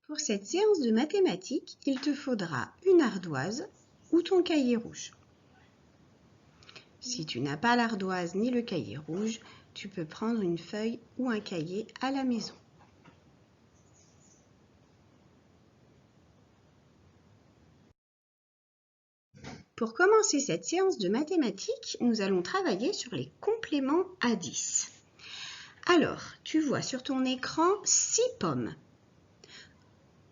Pour cette séance de mathématiques, il te faudra une ardoise ou ton cahier rouge. Si tu n'as pas l'ardoise ni le cahier rouge, tu peux prendre une feuille ou un cahier à la maison. Pour commencer cette séance de mathématiques, nous allons travailler sur les compléments à 10. Alors, tu vois sur ton écran 6 pommes.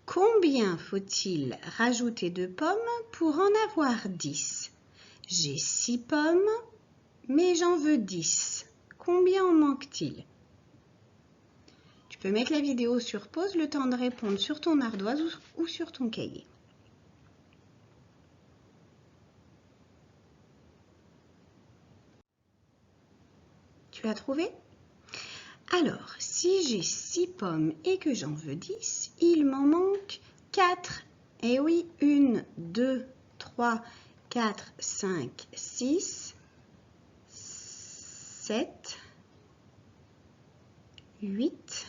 Combien faut-il rajouter de pommes pour en avoir 10? J'ai 6 pommes, mais j'en veux 10. Combien en manque-t-il? Tu peux mettre la vidéo sur pause le temps de répondre sur ton ardoise ou sur ton cahier. Tu as trouvé? Alors, si j'ai 6 pommes et que j'en veux 10, il m'en manque 4. Eh oui, 1, 2, 3, 4, 5, 6, 7, 8,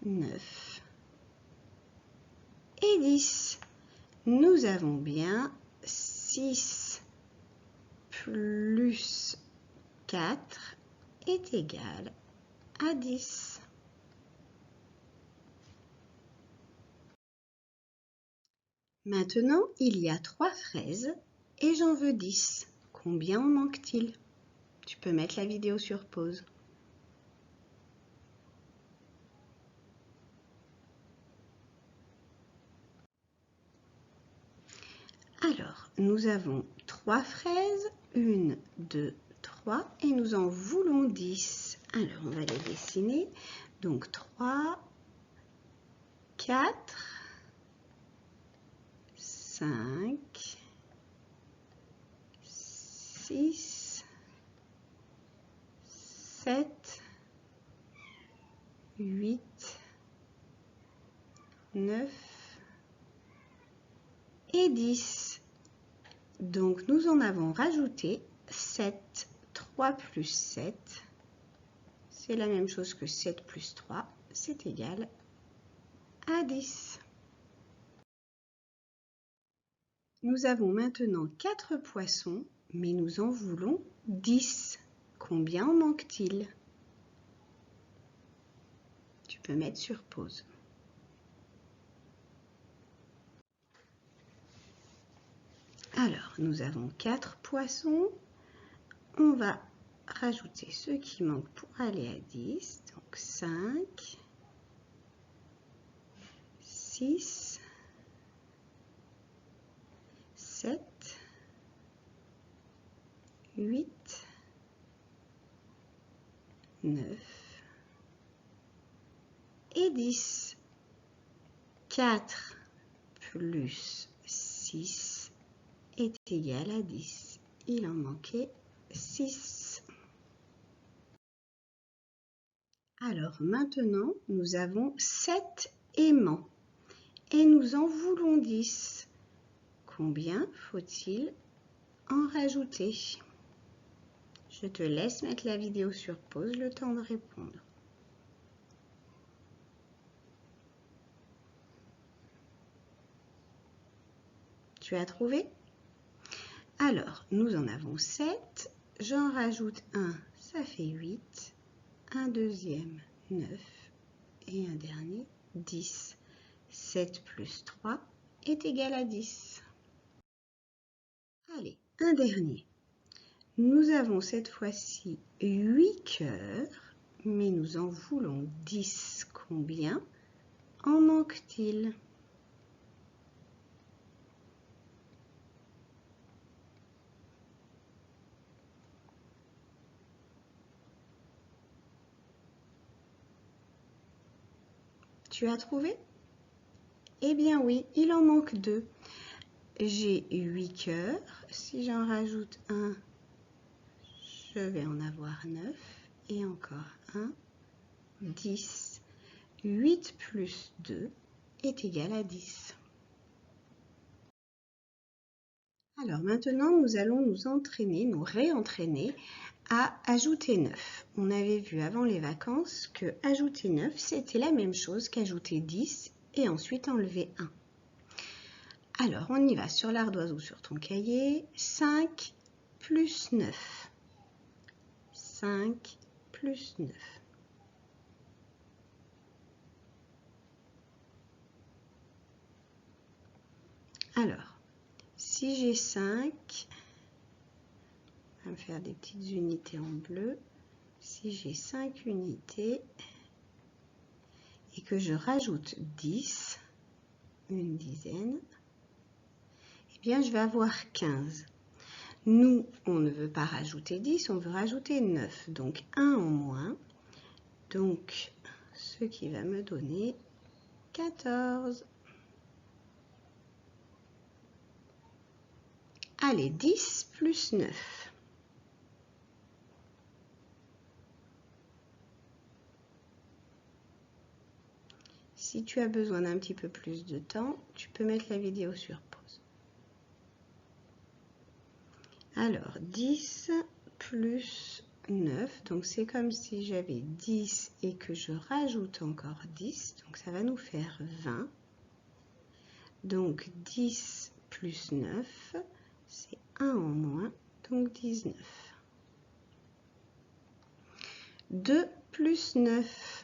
9 et 10. Nous avons bien 6 plus 4 est égal à 10. Maintenant, il y a 3 fraises et j'en veux 10. Combien en manque-t-il? Tu peux mettre la vidéo sur pause. Alors, nous avons 3 fraises, 1, 2, 3, et nous en voulons 10. Alors, on va les dessiner. Donc, 3, 4, 5, 6, 7, 8, 9 et 10. Donc, nous en avons rajouté 7. 3 plus 7, c'est la même chose que 7 plus 3, c'est égal à 10. Nous avons maintenant 4 poissons, mais nous en voulons 10. Combien en manque-t-il? Tu peux mettre sur pause. Alors, nous avons 4 poissons. On va rajouter ceux qui manquent pour aller à 10. Donc 5, 6, 7, 8, 9 et 10. 4 plus 6 est égal à 10. Il en manquait 6. Alors maintenant, nous avons 7 aimants et nous en voulons 10. Combien faut-il en rajouter? Je te laisse mettre la vidéo sur pause le temps de répondre. Tu as trouvé? Alors, nous en avons 7. J'en rajoute un, ça fait 8. Un deuxième, 9. Et un dernier, 10. 7 plus 3 est égal à 10. Allez, un dernier. Nous avons cette fois-ci 8 cœurs, mais nous en voulons 10. Combien en manque-t-il? Tu as trouvé? Eh bien oui, il en manque 2. J'ai 8 cœurs. Si j'en rajoute un, je vais en avoir 9. Et encore un, 10. 8 plus 2 est égal à 10. Alors maintenant, nous allons nous réentraîner à ajouter 9. On avait vu avant les vacances que ajouter 9, c'était la même chose qu'ajouter 10 et ensuite enlever 1. Alors, on y va sur l'ardoise ou sur ton cahier. 5 plus 9. 5 plus 9. Alors, si j'ai 5, on va me faire des petites unités en bleu. Si j'ai 5 unités et que je rajoute 10, une dizaine, eh bien je vais avoir 15. Nous, on ne veut pas rajouter 10, on veut rajouter 9. Donc 1 en moins. Donc, ce qui va me donner 14. Allez, 10 plus 9. Si tu as besoin d'un petit peu plus de temps, tu peux mettre la vidéo sur pause. Alors, 10 plus 9, donc c'est comme si j'avais 10 et que je rajoute encore 10, donc ça va nous faire 20. Donc 10 plus 9, c'est 1 en moins, donc 19. 2 plus 9.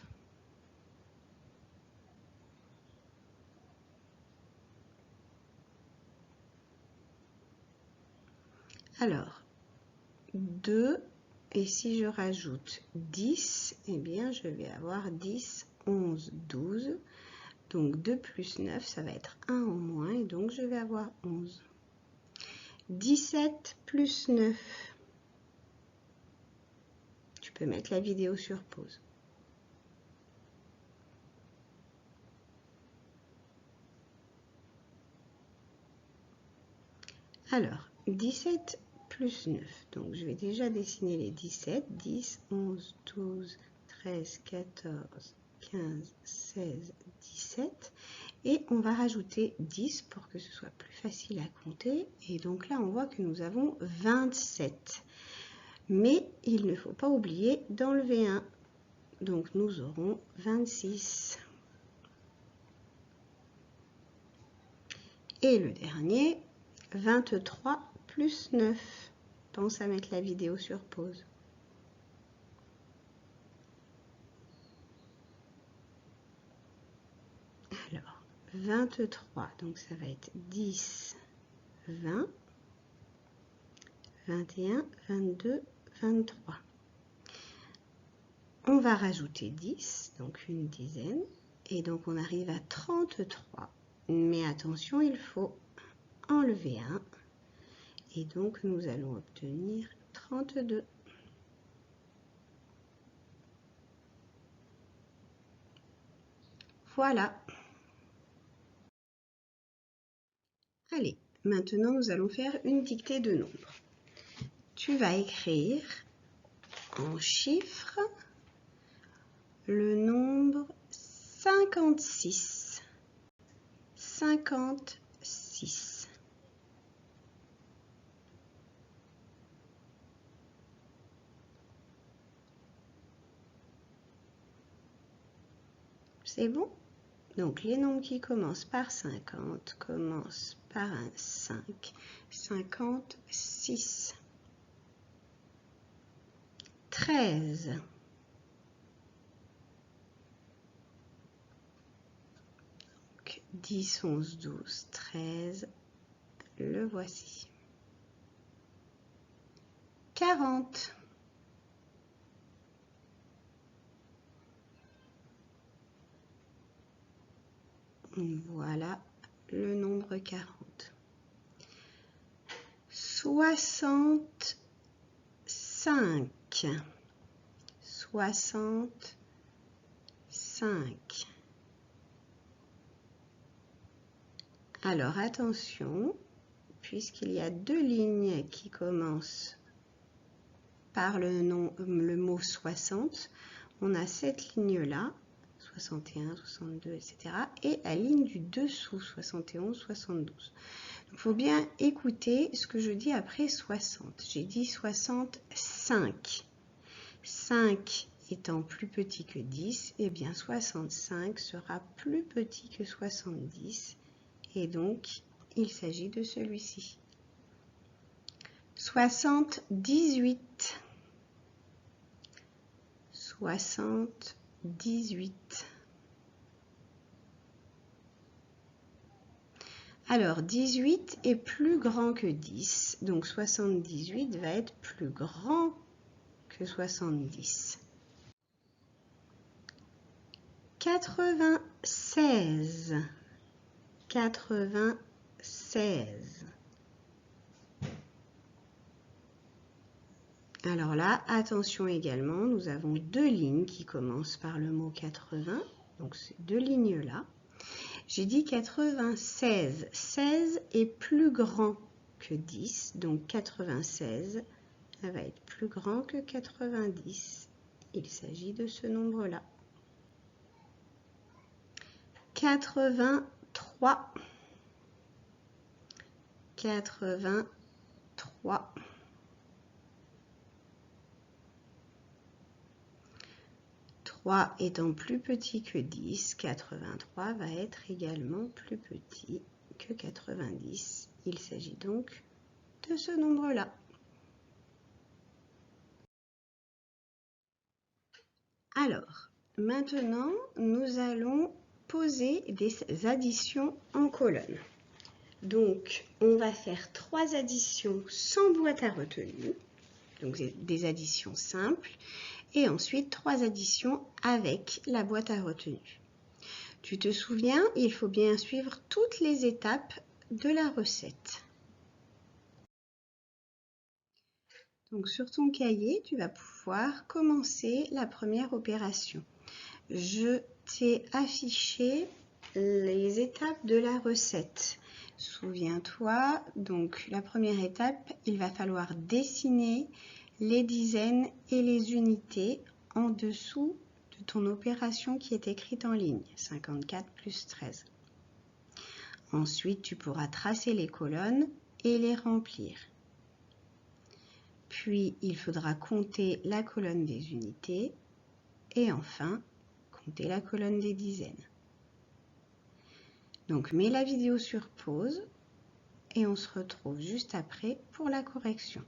Alors, 2, et si je rajoute 10, eh bien je vais avoir 10, 11, 12. Donc 2 plus 9, ça va être 1 en moins, et donc je vais avoir 11. 17 plus 9. Tu peux mettre la vidéo sur pause. Alors, 17 plus 9. Donc, je vais déjà dessiner les 17. 10, 11, 12, 13, 14, 15, 16, 17. Et on va rajouter 10 pour que ce soit plus facile à compter. Et donc là, on voit que nous avons 27. Mais il ne faut pas oublier d'enlever 1. Donc, nous aurons 26. Et le dernier, 23 plus 9. Pense à mettre la vidéo sur pause. Alors, 23, donc ça va être 10, 20, 21, 22, 23. On va rajouter 10, donc une dizaine, et donc on arrive à 33. Mais attention, il faut enlever 1, et donc nous allons obtenir 32. Voilà. Allez, maintenant nous allons faire une dictée de nombres. Tu vas écrire en chiffres le nombre 56. 56. C'est bon? Donc, les nombres qui commencent par 50 commencent par un 5. 56. 13. 10, 11, 12, 13. Le voici. 40. Voilà le nombre 40. 65. 65. Alors attention, puisqu'il y a deux lignes qui commencent par le mot 60, on a cette ligne-là, 61, 62, etc. et la ligne du dessous, 71, 72. Il faut bien écouter ce que je dis après 60. J'ai dit 65. 5 étant plus petit que 10, eh bien 65 sera plus petit que 70. Et donc, il s'agit de celui-ci. 78. 78. Alors, 18 est plus grand que 10, donc 78 va être plus grand que 70. 96. 96. Alors là, attention également, nous avons deux lignes qui commencent par le mot 80, donc ces deux lignes-là. J'ai dit 96. 16 est plus grand que 10, donc 96 va être plus grand que 90. Il s'agit de ce nombre-là. 83. 83. 3 étant plus petit que 10, 83 va être également plus petit que 90. Il s'agit donc de ce nombre-là. Alors, maintenant, nous allons poser des additions en colonne. Donc, on va faire 3 additions sans boîte à retenue, donc des additions simples, et ensuite 3 additions avec la boîte à retenue. Tu te souviens, il faut bien suivre toutes les étapes de la recette. Donc sur ton cahier, tu vas pouvoir commencer la première opération. Je t'ai affiché les étapes de la recette. Souviens-toi, donc la première étape, il va falloir dessiner les dizaines et les unités en dessous de ton opération qui est écrite en ligne, 54 plus 13. Ensuite, tu pourras tracer les colonnes et les remplir. Puis, il faudra compter la colonne des unités et enfin, compter la colonne des dizaines. Donc, mets la vidéo sur pause et on se retrouve juste après pour la correction.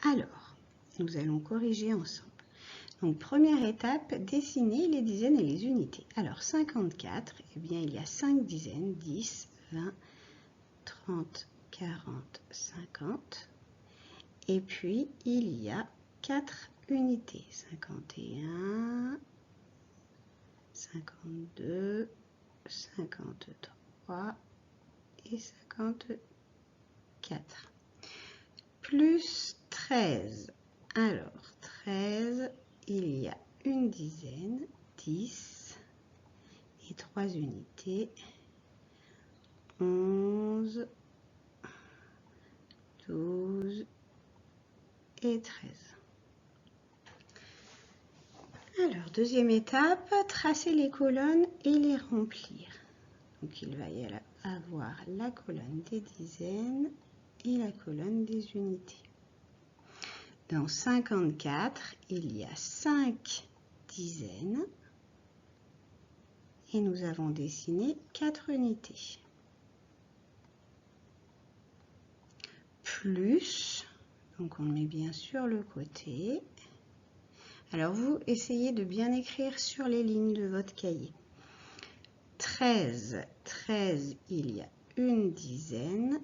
Alors, nous allons corriger ensemble. Donc, première étape, dessiner les dizaines et les unités. Alors, 54, eh bien, il y a 5 dizaines, 10, 20, 30, 40, 50. Et puis, il y a 4 unités. 51, 52, 53 et 54. Plus 13. Alors, 13, il y a une dizaine, 10 et 3 unités, 11, 12 et 13. Alors, deuxième étape, tracer les colonnes et les remplir. Donc, il va y avoir la colonne des dizaines et la colonne des unités. Dans 54, il y a 5 dizaines et nous avons dessiné 4 unités. Plus, donc on le met bien sur le côté. Alors vous, essayez de bien écrire sur les lignes de votre cahier. 13, 13, il y a une dizaine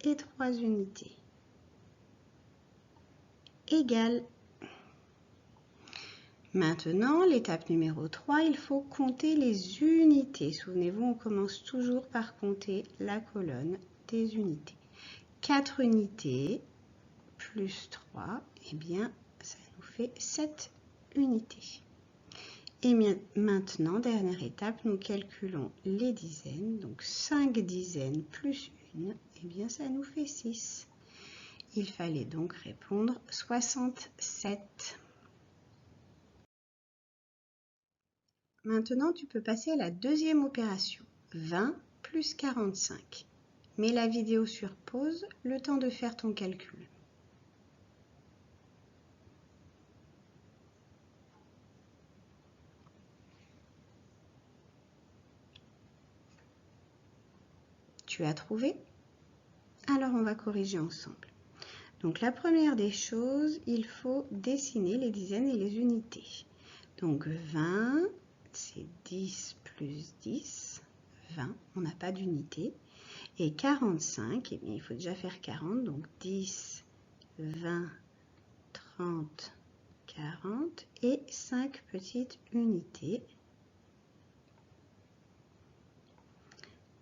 et 3 unités. Égal. Maintenant, l'étape numéro 3, il faut compter les unités. Souvenez-vous, on commence toujours par compter la colonne des unités. 4 unités plus 3, eh bien, ça nous fait 7 unités. Et maintenant, dernière étape, nous calculons les dizaines. Donc, 5 dizaines plus 1, eh bien, ça nous fait 6. Il fallait donc répondre 67. Maintenant, tu peux passer à la deuxième opération, 20 plus 45. Mets la vidéo sur pause, le temps de faire ton calcul. Tu as trouvé? Alors, on va corriger ensemble. Donc, la première des choses, il faut dessiner les dizaines et les unités. Donc, 20, c'est 10 plus 10. 20, on n'a pas d'unité. Et 45, eh bien, il faut déjà faire 40. Donc, 10, 20, 30, 40 et 5 petites unités.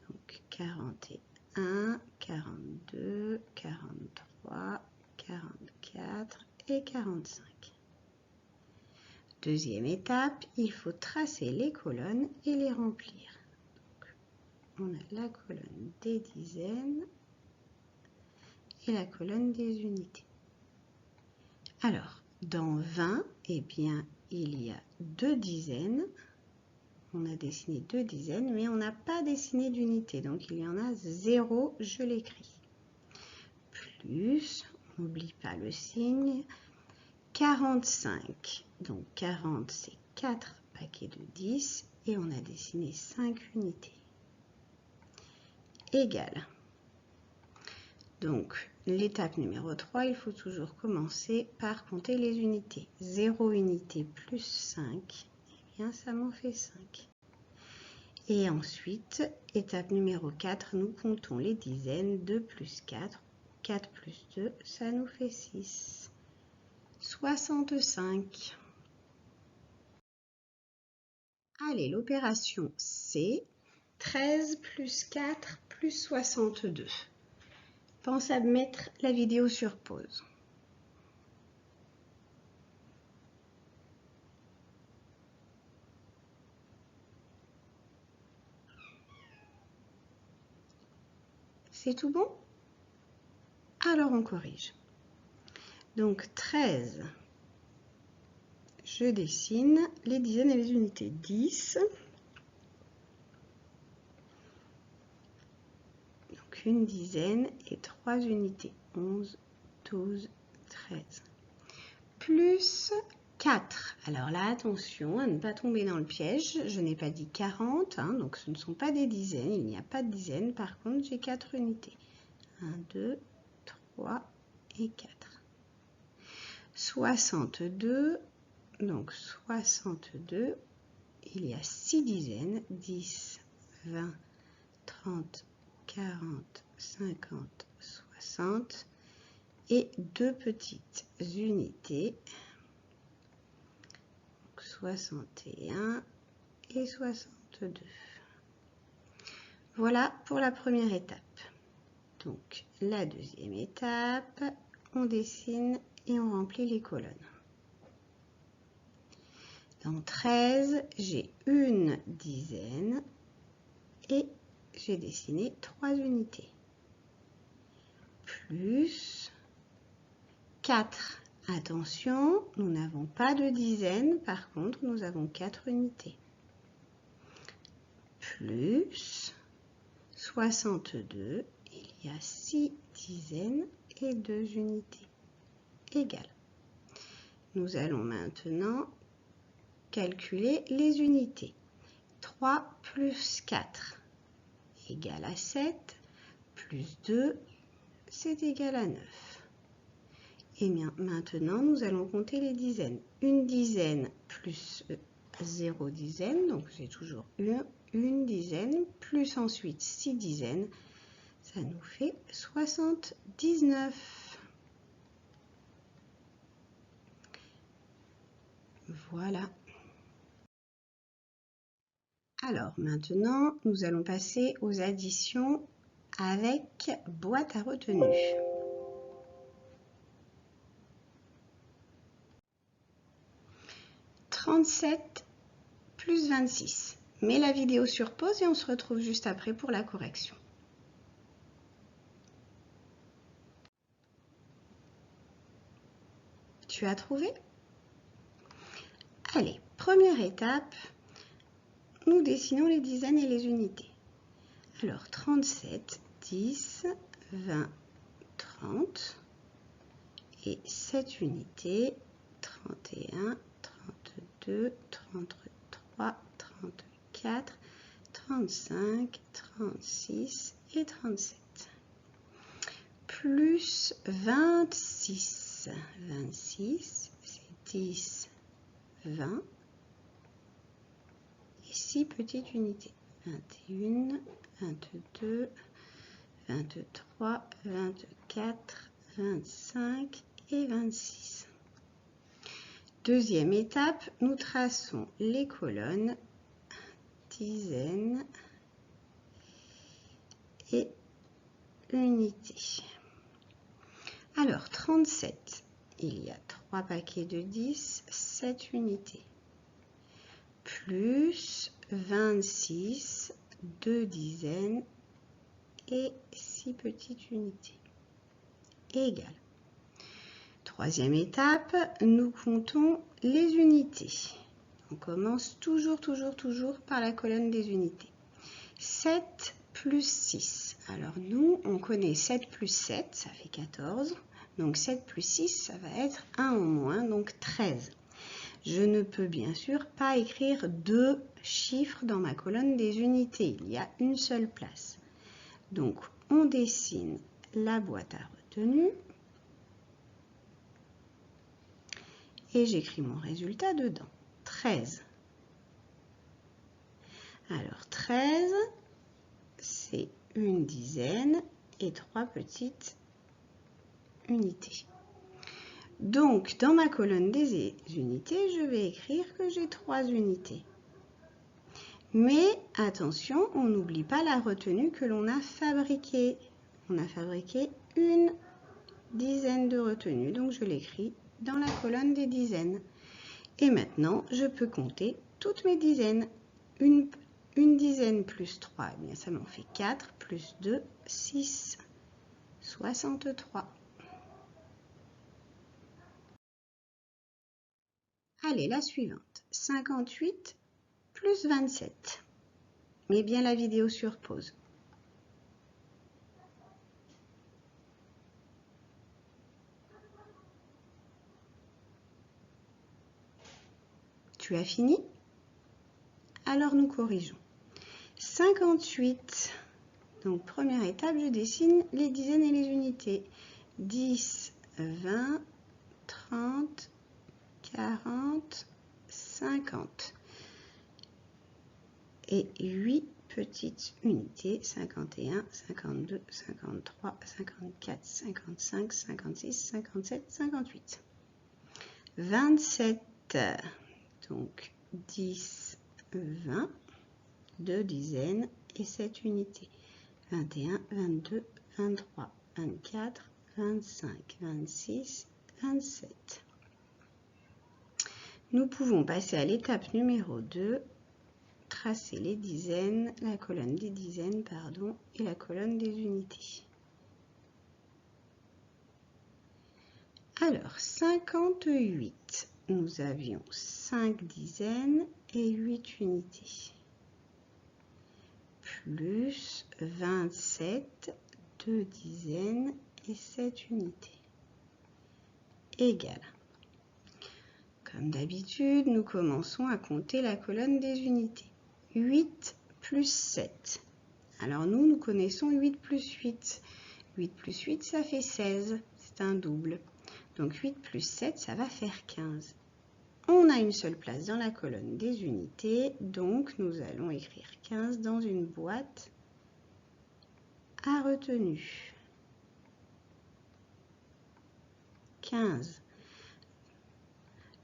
Donc, 41, 42, 43, 44 et 45. Deuxième étape, il faut tracer les colonnes et les remplir. Donc, on a la colonne des dizaines et la colonne des unités. Alors, dans 20, eh bien, il y a 2 dizaines. On a dessiné 2 dizaines, mais on n'a pas dessiné d'unité. Donc, il y en a 0, je l'écris. Plus, on n'oublie pas le signe, 45. Donc, 40, c'est 4 paquets de 10. Et on a dessiné 5 unités. Égal. Donc, l'étape numéro 3, il faut toujours commencer par compter les unités. 0 unité plus 5, eh bien, ça m'en fait 5. Et ensuite, étape numéro 4, nous comptons les dizaines. 2 plus 4, 4 plus 2, ça nous fait 6. 65. Allez, l'opération C, 13 plus 4 plus 62. Pense à mettre la vidéo sur pause. C'est tout bon? Alors on corrige. Donc 13, je dessine les dizaines et les unités. 10, donc une dizaine et 3 unités. 11, 12, 13. Plus 4. Alors là, attention à ne pas tomber dans le piège. Je n'ai pas dit 40, hein, donc ce ne sont pas des dizaines. Il n'y a pas de dizaines. Par contre, j'ai 4 unités. 1, 2, 3 et 4. 62, donc 62, il y a 6 dizaines. 10, 20, 30, 40, 50, 60 et 2 petites unités. 61 et 62. Voilà pour la première étape. Donc, la deuxième étape, on dessine et on remplit les colonnes. Dans 13, j'ai une dizaine et j'ai dessiné 3 unités. Plus 4. Attention, nous n'avons pas de dizaines, par contre, nous avons 4 unités. Plus 62, il y a 6 dizaines et 2 unités. Égal. Nous allons maintenant calculer les unités. 3 plus 4 égale à 7, plus 2, c'est égal à 9. Et bien, maintenant, nous allons compter les dizaines. Une dizaine plus 0 dizaine, donc j'ai toujours une dizaine, plus ensuite 6 dizaines, ça nous fait 79. Voilà. Alors, maintenant, nous allons passer aux additions avec boîte à retenue. « 37 plus 26. » Mets la vidéo sur pause et on se retrouve juste après pour la correction. Tu as trouvé? Allez, première étape, nous dessinons les dizaines et les unités. Alors, 37, 10, 20, 30 et 7 unités, 31, 32, 33, 34, 35, 36 et 37. Plus 26. 26, c'est 10, 20 et 6 petites unités. 21, 22, 23, 24, 25 et 26. Deuxième étape, nous traçons les colonnes, dizaines et unités. Alors, 37, il y a 3 paquets de 10, 7 unités. Plus 26, 2 dizaines et 6 petites unités. Égal. Troisième étape, nous comptons les unités. On commence toujours par la colonne des unités. 7 plus 6. Alors nous, on connaît 7 plus 7, ça fait 14. Donc 7 plus 6, ça va être 1 en moins, donc 13. Je ne peux bien sûr pas écrire 2 chiffres dans ma colonne des unités. Il y a une seule place. Donc on dessine la boîte à retenue. Et j'écris mon résultat dedans. 13. Alors 13, c'est une dizaine et 3 petites unités. Donc, dans ma colonne des unités, je vais écrire que j'ai 3 unités. Mais attention, on n'oublie pas la retenue que l'on a fabriquée. On a fabriqué une dizaine de retenues, donc je l'écris dans la colonne des dizaines. Et maintenant, je peux compter toutes mes dizaines. Une dizaine plus 3, eh bien, ça m'en fait 4, plus 2, 6, 63. Allez, la suivante, 58 plus 27. Mets bien la vidéo sur pause. Tu as fini? Alors nous corrigeons. 58. Donc première étape, je dessine les dizaines et les unités. 10, 20, 30, 40, 50. Et 8 petites unités, 51, 52, 53, 54, 55, 56, 57, 58. 27, donc 10, 20, 2 dizaines et 7 unités. 21, 22, 23, 24, 25, 26, 27. Nous pouvons passer à l'étape numéro 2, tracer les dizaines, la colonne des dizaines, pardon, et la colonne des unités. Alors, 58, nous avions 5 dizaines et 8 unités. Plus 27, 2 dizaines et 7 unités. Égal. Comme d'habitude, nous commençons à compter la colonne des unités. 8 plus 7. Alors nous connaissons 8 plus 8. 8 plus 8, ça fait 16. C'est un double. Donc 8 plus 7, ça va faire 15. On a une seule place dans la colonne des unités, donc nous allons écrire 15 dans une boîte à retenue. 15.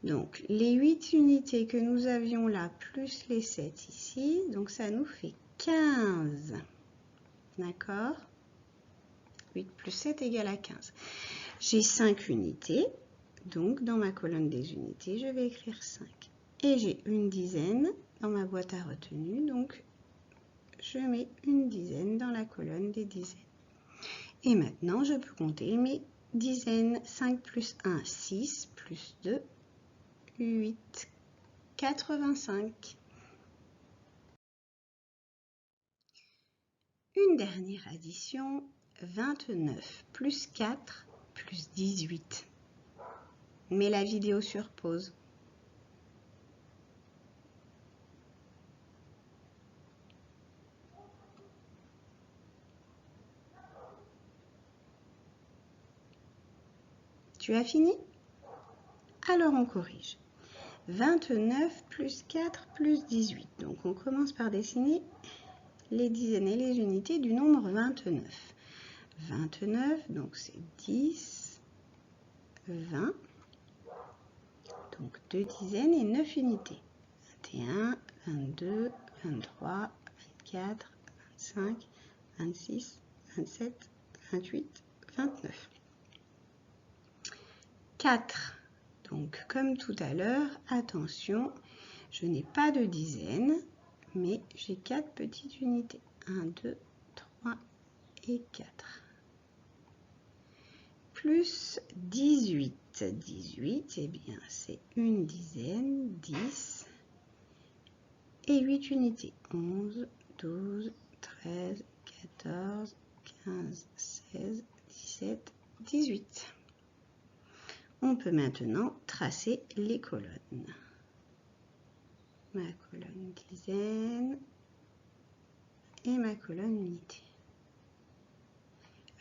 Donc, les 8 unités que nous avions là, plus les 7 ici, donc ça nous fait 15. D'accord? 8 plus 7 égale à 15. J'ai 5 unités, donc dans ma colonne des unités, je vais écrire 5. Et j'ai une dizaine dans ma boîte à retenue, donc je mets une dizaine dans la colonne des dizaines. Et maintenant, je peux compter mes dizaines. 5 plus 1, 6, plus 2, 8, 85. Une dernière addition, 29 plus 4 plus 18. Mets la vidéo sur pause. Tu as fini? Alors on corrige. 29 plus 4 plus 18. Donc on commence par dessiner les dizaines et les unités du nombre 29. 29, donc c'est 10, 20, donc 2 dizaines et 9 unités. 21, 22, 23, 24, 25, 26, 27, 28, 29. 4. Donc, comme tout à l'heure, attention, je n'ai pas de dizaines, mais j'ai 4 petites unités. 1, 2, 3 et 4. Plus 18. 18, eh bien, c'est une dizaine, 10 et 8 unités. 11, 12, 13, 14, 15, 16, 17, 18. On peut maintenant tracer les colonnes. Ma colonne dizaine et ma colonne unité.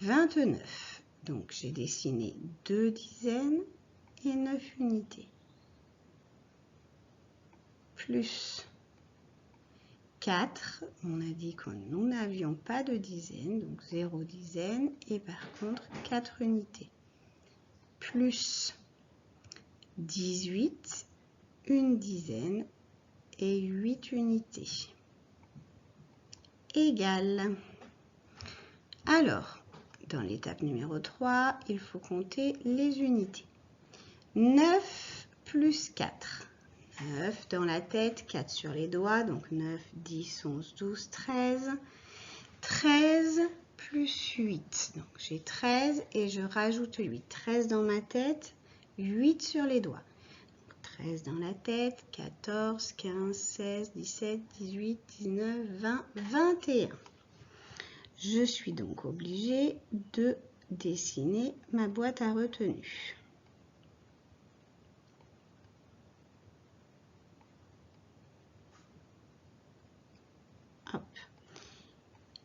29. Donc j'ai dessiné 2 dizaines et 9 unités. Plus 4. On a dit que nous n'avions pas de dizaines, donc 0 dizaine et par contre 4 unités. Plus 18, une dizaine et 8 unités. Égale. Alors, dans l'étape numéro 3, il faut compter les unités. 9 plus 4. 9 dans la tête, 4 sur les doigts, donc 9, 10, 11, 12, 13. 13 plus 8, donc j'ai 13 et je rajoute 8. 13 dans ma tête, 8 sur les doigts. 13 dans la tête, 14, 15, 16, 17, 18, 19, 20, 21. Je suis donc obligée de dessiner ma boîte à retenue. Hop.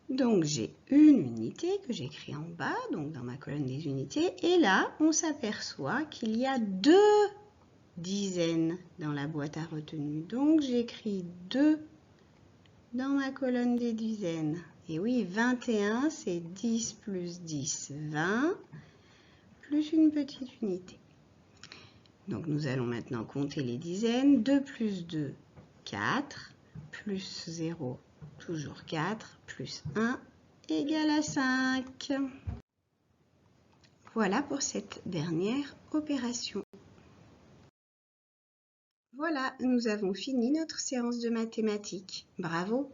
Donc j'ai une unité que j'écris en bas, donc dans ma colonne des unités. Et là, on s'aperçoit qu'il y a 2 dizaines dans la boîte à retenue. Donc j'écris 2 dans ma colonne des dizaines. Et oui, 21, c'est 10 plus 10, 20, plus une petite unité. Donc nous allons maintenant compter les dizaines. 2 plus 2, 4, plus 0, toujours 4, plus 1, égale à 5. Voilà pour cette dernière opération. Voilà, nous avons fini notre séance de mathématiques. Bravo!